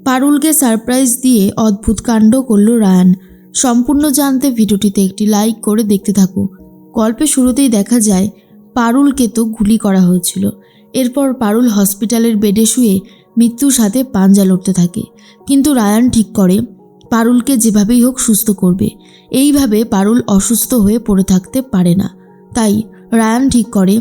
পারুলকে surprise দিয়ে অদ্ভুত কাণ্ড করল রায়ান। সম্পূর্ণ জানতে ভিডিওটিতে একটি লাইক করে দেখতে থাকো। গল্পের শুরুতেই দেখা যায় পারুলকে তো গুলি করা হয়েছিল। এরপর পারুল হসপিটালের বেডে শুয়ে মৃত্যুর সাথে পাঞ্জা লড়তে থাকে। কিন্তু রায়ান ঠিক করে পারুলকে যেভাবেই হোক সুস্থ করবে। এইভাবে পারুল অসুস্থ হয়ে পড়ে থাকতে পারে না। তাই রায়ান ঠিক করে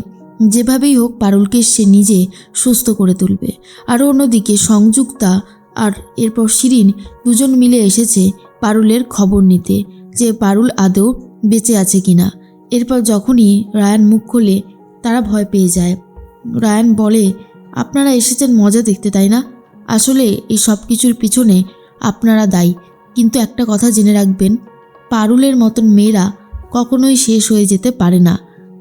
যেভাবেই হোক পারুলকে সে নিজে সুস্থ করে তুলবে। আর অন্যদিকে সংযুক্তা আর এরপর শিরিন দুজন মিলে এসেছে পারুলের খবর নিতে যে পারুল আদৌ বেঁচে আছে কিনা। এরপর যখনই রায়ান মুখ খোলে তারা ভয় পেয়ে যায়। রায়ান বলে, আপনারা এসেছেন মজা দেখতে, তাই না? আসলে এই সব কিছুর পিছনে আপনারা দায়ী। কিন্তু একটা কথা জেনে রাখবেন, পারুলের মতন মেয়েরা কখনোই শেষ হয়ে যেতে পারে না।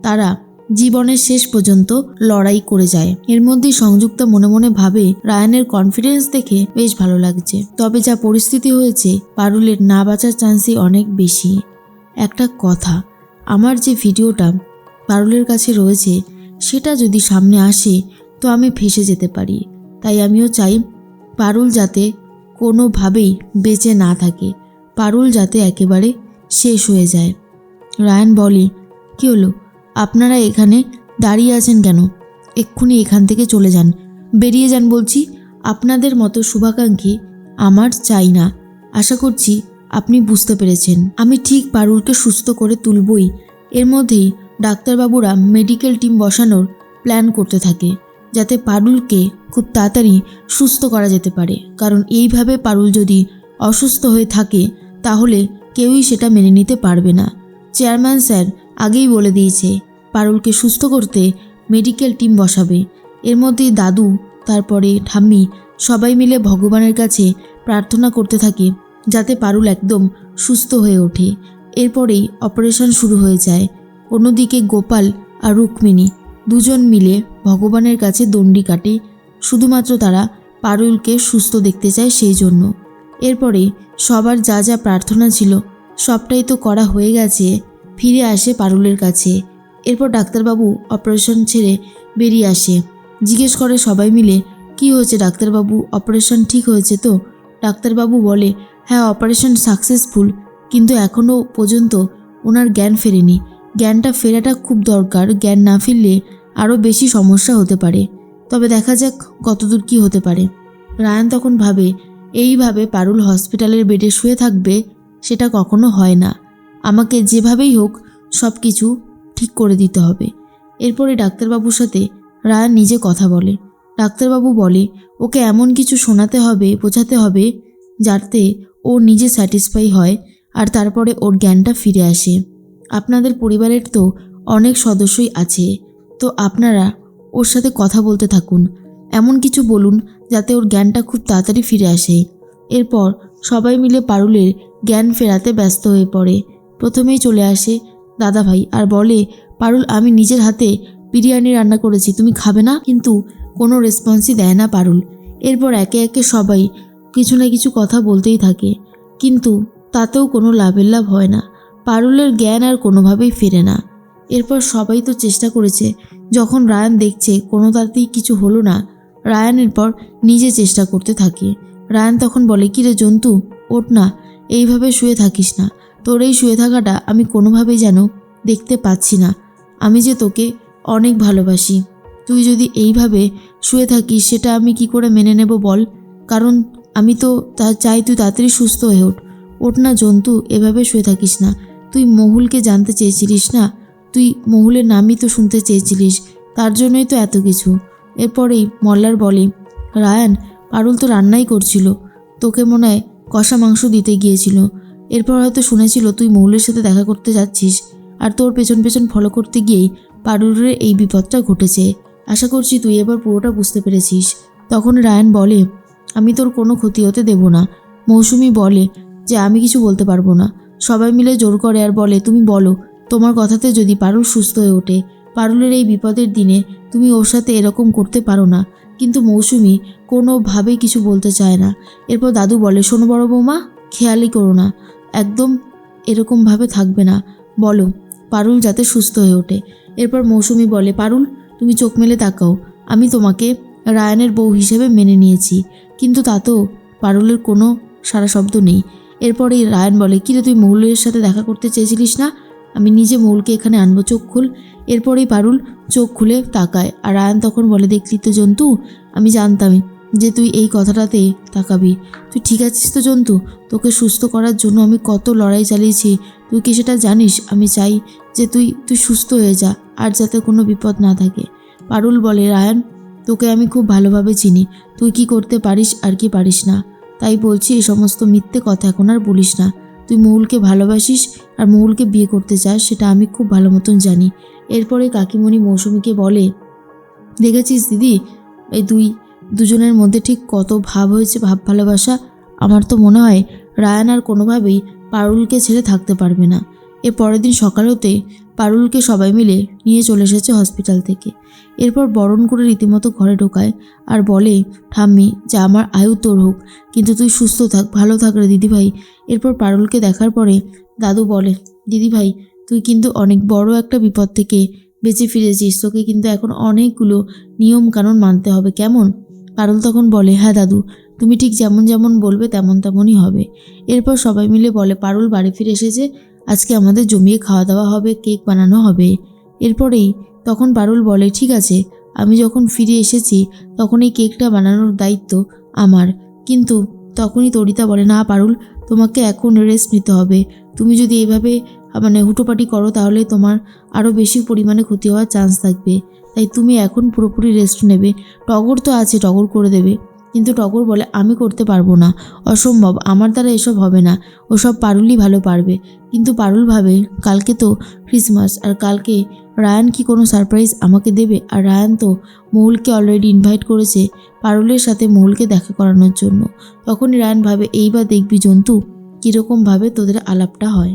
তারা জীবনের শেষ পর্যন্ত লড়াই করে যায়। এর মধ্যেই সংযুক্তা মনে মনে ভাবে রায়ানের কনফিডেন্স দেখে বেশ ভালো লাগছে। তবে যা পরিস্থিতি হয়েছে পারুলের না বাঁচার চান্সই অনেক বেশি। একটা কথা, আমার যে ভিডিওটা পারুলের কাছে রয়েছে সেটা যদি সামনে আসে তো আমি ফেঁসে যেতে পারি। তাই আমিও চাই পারুল যাতে কোনোভাবেই বেঁচে না থাকে, পারুল যাতে একেবারে শেষ হয়ে যায়। রায়ান বলে, কী হলো, আপনারা এখানে দাঁড়িয়ে আছেন কেন? এক্ষুনি এখান থেকে চলে যান, বেরিয়ে যান বলছি। আপনাদের মতো শুভাকাঙ্ক্ষী আমার চাই না। আশা করছি আপনি বুঝতে পেরেছেন। আমি ঠিক পারুলকে সুস্থ করে তুলবই। এর মধ্যেই ডাক্তারবাবুরা মেডিকেল টিম বসানোর প্ল্যান করতে থাকে যাতে পারুলকে খুব তাড়াতাড়ি সুস্থ করা যেতে পারে। কারণ এইভাবে পারুল যদি অসুস্থ হয়ে থাকে তাহলে কেউই সেটা মেনে নিতে পারবে না। চেয়ারম্যান স্যার আগেই বলে দিয়েছে পারুলকে সুস্থ করতে মেডিকেল টিম বসাবে। এর মধ্যেই দাদু তারপরে ঠাম্মি সবাই মিলে ভগবানের কাছে প্রার্থনা করতে থাকে যাতে পারুল একদম সুস্থ হয়ে ওঠে। এরপরেই অপারেশন শুরু হয়ে যায়। অন্যদিকে গোপাল আর রুক্মিণী দুজন মিলে ভগবানের কাছে দণ্ডি কাটে, শুধুমাত্র তারা পারুলকে সুস্থ দেখতে চায় সেই জন্য। এরপরে সবার যা যা প্রার্থনা ছিল সবটাই তো করা হয়ে গেছে। ফিরে আসে পারুলের কাছে। এরপর ডাক্তারবাবু অপারেশন ছেড়ে বেরিয়ে আসে। জিজ্ঞেস করে সবাই মিলে, কি হয়েছে ডাক্তারবাবু, অপারেশন ঠিক হয়েছে তো? ডাক্তারবাবু বলে, হ্যাঁ অপারেশন সাকসেসফুল, কিন্তু এখনও পর্যন্ত ওনার জ্ঞান ফেরেনি। জ্ঞানটা ফেরাটা খুব দরকার, জ্ঞান না ফিরলে আরও বেশি সমস্যা হতে পারে। তবে দেখা যাক কতদূর কী হতে পারে। রায়ান তখন ভাবে এইভাবে পারুল হসপিটালের বেডে শুয়ে থাকবে সেটা কখনো হয় না। আমাকে যেভাবেই হোক সব কিছু ঠিক করে দিতে হবে। এরপরে ডাক্তারবাবুর সাথে রায়ান নিজে কথা বলে। ডাক্তারবাবু বলে ওকে এমন কিছু শোনাতে হবে, বোঝাতে হবে যাতে ও নিজে স্যাটিসফাই হয় আর তারপরে ওর জ্ঞানটা ফিরে আসে। আপনাদের পরিবারের তো অনেক সদস্যই আছে, তো আপনারা ওর সাথে কথা বলতে থাকুন, এমন কিছু বলুন যাতে ওর জ্ঞানটা খুব তাড়াতাড়ি ফিরে আসে। এরপর সবাই মিলে পারুলের জ্ঞান ফেরাতে ব্যস্ত হয়ে পড়ে। প্রথমেই চলে আসে দাদাভাই আর বলে, পারুল আমি নিজের হাতে বিরিয়ানি রান্না করেছি, তুমি খাবে না? কিন্তু কোনো রেসপন্সই দেয় না পারুল। এরপর একে একে সবাই কিছু না কিছু কথা বলতেই থাকে, কিন্তু তাতেও কোনো লাভের লাভ হয় না। পারুলের জ্ঞান আর কোনোভাবেই ফেরে না। এরপর সবাই তো চেষ্টা করেছে, যখন রায়ান দেখছে কোনো তাতেই কিছু হলো না, রায়ান এরপর নিজে চেষ্টা করতে থাকে। রায়ান তখন বলে, কিরে জন্তু, ওঠ না, এইভাবে শুয়ে থাকিস না। তোর এই শুয়ে থাকাটা আমি কোনোভাবেই যেন দেখতে পাচ্ছি না। আমি যে তোকে অনেক ভালোবাসি, তুই যদি এইভাবে শুয়ে থাকিস সেটা আমি কি করে মেনে নেব বল? কারণ আমি তো চাই তুই তাড়াতাড়ি সুস্থ হয়ে ওঠ না জন্তু, এভাবে শুয়ে থাকিস না। তুই মহুলকে জানতে চেয়েছিলিস না, তুই মহুলের নামই তো শুনতে চেয়েছিলিস, তার জন্যই তো এত কিছু। এরপরেই মল্লার বলে, রায়ান পারুল তো রান্নাই করছিল, তোকে মনে হয় কষা মাংস দিতে গিয়েছিল। এরপর হয়তো শুনেছিল তুই মহুলের সাথে দেখা করতে যাচ্ছিস, আর তোর পেছন পেছন ফলো করতে গিয়েই পারুলের এই বিপদটা ঘটেছে। আশা করছি তুই এবার পুরোটা বুঝতে পেরেছিস। তখন রায়ান বলে, আমি তোর কোনো ক্ষতি হতে দেব না। মৌসুমি বলে যে আমি কিছু বলতে পারবো না। সবাই মিলে জোর করে আর বলে, তুমি বলো, তোমার কথাতে যদি পারুল সুস্থ হয়ে ওঠে, পারুলের এই বিপদের দিনে তুমি ওর সাথে এরকম করতে পারো না। কিন্তু মৌসুমি কোনোভাবেই কিছু বলতে চায় না। এরপর দাদু বলে, শোনো বড় বৌমা, খেয়ালই করো না, একদম এরকমভাবে থাকবে না, বলো পারুল যাতে সুস্থ হয়ে ওঠে। এরপর মৌসুমি বলে, পারুল তুমি চোখ মেলে তাকাও, আমি তোমাকে রায়ানের বউ হিসেবে মেনে নিয়েছি, কিন্তু তাতেও পারুলের কোনো সারা শব্দ নেই। এরপরেই রায়ান বলে, কিরে তুই মহুলের সাথে দেখা করতে চেয়েছিলিস না? আমি নিজে মহুলকে এখানে আনবো, চোখ খুল। এরপরেই পারুল চোখ খুলে তাকায়, আর রায়ান তখন বলে, দেখলি তো জন্তু, আমি জানতামই যে তুই এই কথাটাতে তাকাবি। তুই ঠিক আছিস তো জন্তু? তোকে সুস্থ করার জন্য আমি কত লড়াই চালিয়েছি, তুই কি সেটা জানিস? আমি চাই যে তুই সুস্থ হয়ে যা, আর যাতে কোনো বিপদ না থাকে। পারুল বলে, রায়ান, তোকে আমি খুব ভালোভাবে চিনি, তুই কি করতে পারিস আর কি পারিস না। তাই বলছি, এই সমস্ত মিথ্যে কথা এখন আর বলিস না। তুই মহুলকে ভালোবাসিস আর মহুলকে বিয়ে করতে চাস, সেটা আমি খুব ভালো মতন জানি। এরপরে কাকিমণি মৌসুমীকে বলে, দেখেছিস দিদি, এই দুজনের মধ্যে ঠিক কত ভাব হয়েছে, ভাব ভালোবাসা। আমার তো মনে হয় রায়ান আর কোনোভাবেই পারুলকে ছেড়ে থাকতে পারবে না। এর পরের দিন সকাল হতে পারুলকে সবাই মিলে নিয়ে চলে এসেছে হসপিটাল থেকে। এরপর বরণ করে রীতিমতো ঘরে ঢোকায় আর বলে, ঠাম্মি, যে আমার আয়ু তোর হোক, কিন্তু তুই সুস্থ থাক, ভালো থাক রে দিদিভাই। এরপর পারুলকে দেখার পরে দাদু বলে, দিদিভাই, তুই কিন্তু অনেক বড় একটা বিপদ থেকে বেঁচে ফিরেছিস, তোকে কিন্তু এখন অনেকগুলো নিয়ম কানুন মানতে হবে, কেমন? পারুল তখন বলে, হ্যাঁ দাদু, তুমি ঠিক যেমন যেমন বলবে তেমন তেমনই হবে। এরপর সবাই মিলে বলে, পারুল বাড়ি ফিরে এসেছে, আজকে আমাদের জমিয়ে খাওয়া দাওয়া হবে, কেক বানানো হবে। এরপরেই তখন পারুল বলে, ঠিক আছে, আমি যখন ফিরে এসেছি তখন এই কেকটা বানানোর দায়িত্ব আমার। কিন্তু তখনই তরিতা বলে, না পারুল, তোমাকে এখন রেস্ট নিতে হবে। তুমি যদি এইভাবে হুটোপাটি করো তাহলে তোমার আরও বেশি পরিমাণে ক্ষতি হওয়ার চান্স থাকবে। তাই তুমি এখন পুরোপুরি রেস্ট নেবে। টগর তো আছে, টগর করে দেবে। কিন্তু টগর বলে, আমি করতে পারবো না, অসম্ভব, আমার দ্বারা এসব হবে না, ওসব পারুলই ভালো পারবে। কিন্তু পারুল ভাবে, কালকে তো ক্রিসমাস, আর কালকে রায়ান কি কোনো সারপ্রাইজ আমাকে দেবে? আর রায়ান তো মহুলকে অলরেডি ইনভাইট করেছে পারুলের সাথে মহুলকে দেখা করানোর জন্য। তখনই রায়ান ভাবে, এইবার দেখবি জন্তু, কীরকমভাবে তোদের আলাপটা হয়।